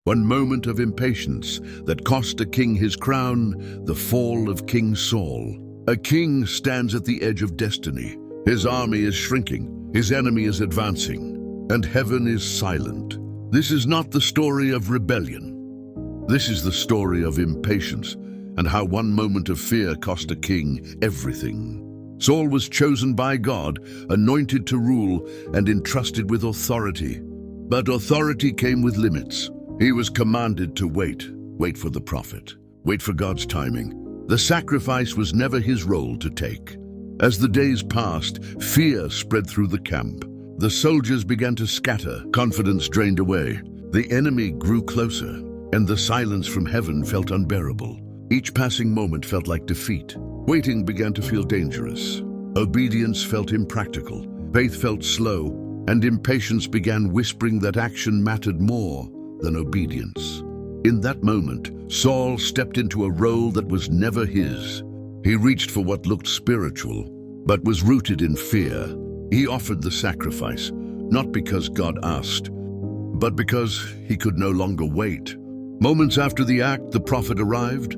One moment of impatience that cost a king his crown, the fall of King Saul. A king stands at the edge of destiny. His army is shrinking, his enemy is advancing, and heaven is silent. This is not the story of rebellion. This is the story of impatience and how one moment of fear cost a king everything. Saul was chosen by God, anointed to rule, and entrusted with authority. But authority came with limits. He was commanded to wait for the prophet, wait for God's timing. The sacrifice was never his role to take. As the days passed, fear spread through the camp. The soldiers began to scatter, confidence drained away. The enemy grew closer, and the silence from heaven felt unbearable. Each passing moment felt like defeat. Waiting began to feel dangerous. Obedience felt impractical. Faith felt slow, and impatience began whispering that action mattered more than obedience. In that moment, Saul stepped into a role that was never his. He reached for what looked spiritual, but was rooted in fear. He offered the sacrifice, not because God asked, but because he could no longer wait. Moments after the act, the prophet arrived,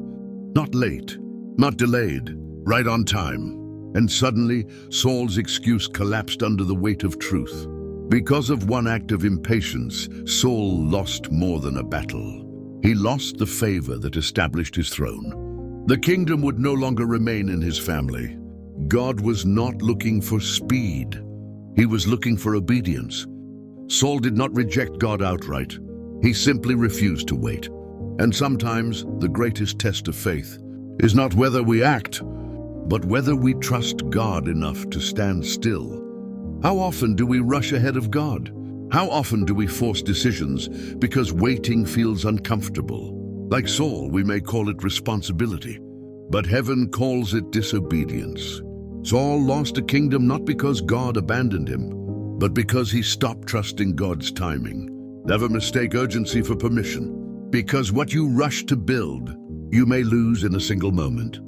not late, not delayed, right on time. And suddenly, Saul's excuse collapsed under the weight of truth. Because of one act of impatience, Saul lost more than a battle. He lost the favor that established his throne. The kingdom would no longer remain in his family. God was not looking for speed. He was looking for obedience. Saul did not reject God outright. He simply refused to wait. And sometimes the greatest test of faith is not whether we act, but whether we trust God enough to stand still. How often do we rush ahead of God? How often do we force decisions because waiting feels uncomfortable? Like Saul, we may call it responsibility, but heaven calls it disobedience. Saul lost a kingdom not because God abandoned him, but because he stopped trusting God's timing. Never mistake urgency for permission, because what you rush to build, you may lose in a single moment.